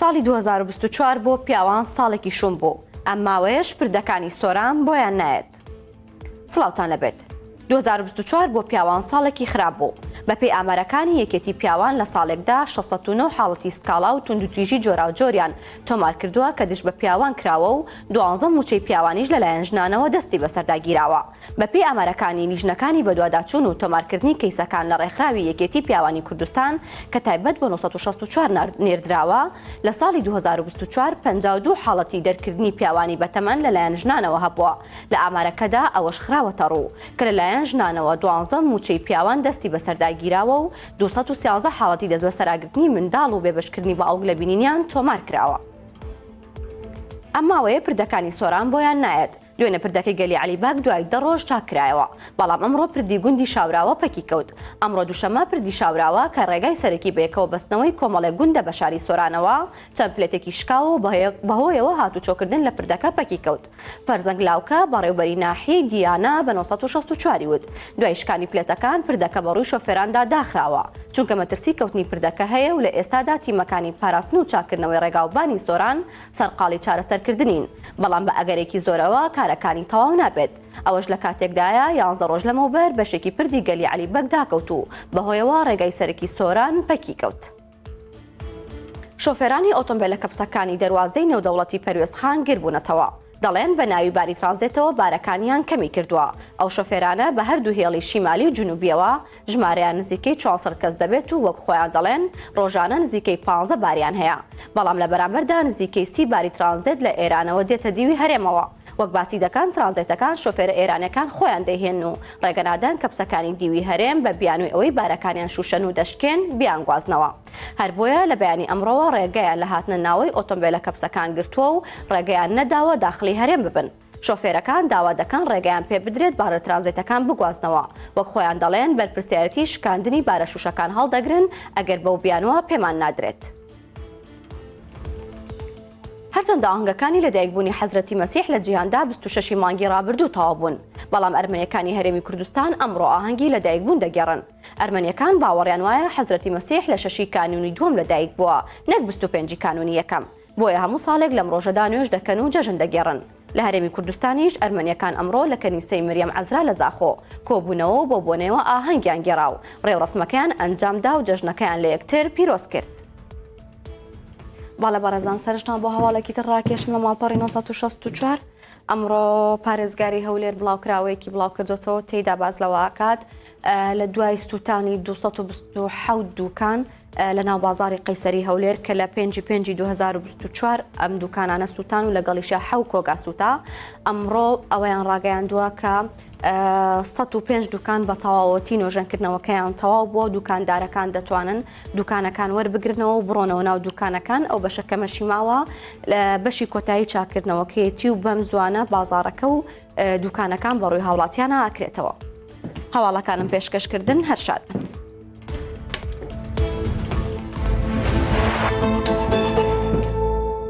ساڵی 2024 بۆ پیاوان ساڵێکی شوم بوو، ئەم ماوەیەش پردەکانی سۆران بۆیان نایەت. سڵاوتان لەبێت. 2024 بۆ پیاوان ساڵێکی خراپ بوو. بەپێی ئامارەکانی یەکێتی پیاوان لە ساڵێکدا 69 حاڵەتی سکاڵا و توندوتیژی جۆراوجۆریان تۆمار کردووە کە دش بە پیاوان کراوە و 12 موچەی پیاوانیش لەلایەن ژنانەوە دەستی بەسەرداگیراوە. بەپێی ئامارەکانی لیژنەکانی بەدواداچوون و تۆمارکردنی کەیسەکان لە ڕێکخراوی یەکێتی پیاوانی کوردستان کە تایبەت بۆ 964 نێردراوە، لە ساڵی 2024 52 حاڵەتی دەرکردنی پیاوانی بەتەمەن لەلایەن ژنانەوە هەبووە. لە ئامارەکەدا ئەوەش خراوەتە ڕوو کە لەلایەن ژنانەوە 12 موچەی پیاوان دەستی بەسەرداگیراوە و 213 حاڵەتی دەست بەسەراگرتنی منداڵ و بێبەشکردنی بە ئەوگ لە بینینیان تۆمار کراوە. ئەم ماوەیە پردەکانی سۆران بۆیان نایەت. دوێنێ پردەکەی گەلی عەلیباک دوای 10 ڕۆژ چاکرایەوە، بەڵام ئەمڕۆ پردی گوندی شاوراوە پەکی کەوت. ئەمڕۆ دووشەمە پردی شاوراوە کە ڕێگای سەرەکی بەیەکەوە بەستنەوەی کۆمەڵێک گوندە بە شاری سۆرانەوە تەمپلێتێکی شکاوە و بەهۆیەوە هاتوچۆکردن لە پردەکە پەکی کەوت. فەرزەنگ لاوکە بەڕێوەبەری ناحیەی دیانە بە 964 وت. دوای شکانی پلێتەکان پردەکە بەڕووی شۆفێراندا داخراوە، چونکە مەترسی کەوتنی پردەکە هەیە و لە ئێستادا تیمەکانی پاراستن و چاکردنەوەی ڕێگاوبانی سۆران سەرقاڵی چارەسەرکردنین، بەڵام بە ئەگەرێکی زۆرەوە کارەکانی تەواو نابێت. ئەوەش لە کاتێکدایە 11 ڕۆژ لەمەوبەر بەشێکی پردی گەلی عەلیبەک داکەوت و بەهۆیەوە ڕێگای سەرەکی سۆران پەکی کەوت. شۆفێرانی ئۆتۆمبیلە کەپسەکانی دەواازەی نێودەوڵەتی پەروێزخان گربوونەتەوە. دەڵێن بە ناوی باری ترانزیتەوە بارەکانیان کەمی کردووە. ئەو شۆفێرانە بە هەردوو هێڵی شیمالی و جنوبیەوە ژمارەیان نزیکەی 400 کەس دەبێت و وەک خۆیان دەڵێن ڕۆژانە نزیکەی 15 باریان هەیە. بەڵام لە بەرامبەردا نزیکەی 30 باری ترانزیت لە ئێرانەوە دێتە دیوی هەرێمەوە. وەک باسی دەکەن ترانزیتەکان شۆفێرە ئێرانیەکان خۆیان دەهێن و ڕێگەنادان کەپسەکانی دیوی هەرێم بە بیانووی ئەوەی بارەکانیان شوشەن و دەشکێن بیانگوازنەوە. هەر بۆیە لە بەیانی ئەمڕۆوە ڕێگەیان لە هاتنە ناوەی ئۆتۆمبیلە کەپسەکان گرتووە و ڕێگەیان نەداوە داخلی هەرێم ببن. شۆفێرەکان داوا دەکەن ڕێگەیان پێ بدرێت بارە ترانزیتەکان بگوازنەوە. وەک خۆیان دەڵێن بەرپرسیارەتی شکاندنی بارە شوشەکان هەڵدەگرن ئەگەر بەو بیانوە پێمان نادرێت. هەرچەندە ئاهەنگەکانی لەدایکبوونی حەزرەتی مەسیح لە جیهاندا 26 مانگی ڕابردوو تەواو بوون، بەڵام ئەرمەنیەکانی هەرێمی کوردستان ئەمڕۆ ئاهەنگی لەدایکبوون دەگێڕن. ئەرمەنیەکان باوەڕیان وایە حەزرەتی مەسیح لە 6 کانونی دووەم لەدایک بووە، نەک 25 کانونی یەکەم. بۆیە هەموو ساڵێک لەم ڕۆژەدا نوێژ دەکەن و جەژن دەگێڕن. لە هەرێمی کوردستانیش ئەرمەنیەکان ئەمڕۆ لە کەنیسەی مریەم عەزرا لە زاخۆ کۆبوونەوە و بۆ بۆنەوە ئاهەنگیان گێڕا و ڕێوڕسمەکەیان ئەنجامدا و جەژنەکەیان لە یەکتر پیرۆز کرد. باڵە بەڕێزان سەرنجتان بۆ هەواڵێکی تر ڕاکێشم لە ماڵپەڕی 964. ئەمڕۆ پارێزگاری هەولێر بڵاوکراوەیەکی بڵاو کردوێتەوە تێیدا باز لەوە ئاکات لە دوای سووتانی 227 دوکان لە ناو بازاری قەیسەری هەولێر کە لە 5/5 2024 ئەم دوکانانە سووتان و لەگەڵیشە 7 کۆگا سووتا. ئەمڕۆ ئەوەیان ڕاگەیاندووە کە 105 دوکان بە تەواوەتی نۆژەنکردنەوەکەیان تەواو بۆ دوکاندارەکان دەتوانن دوکانەکان وەربگرنەوە و بڕۆنەوە ناو دوکانەکان. ئەو بەشەکەمەشی ماوە لە بەشی کۆتایی چاکردنەوەکەیەتی و بەم زوانە بازارەکە و دوکانەکان بەڕووی هاوڵاتیانە ئاکرێتەوە. هەواڵەکانم پێشکەشکردن هەر شاد بن.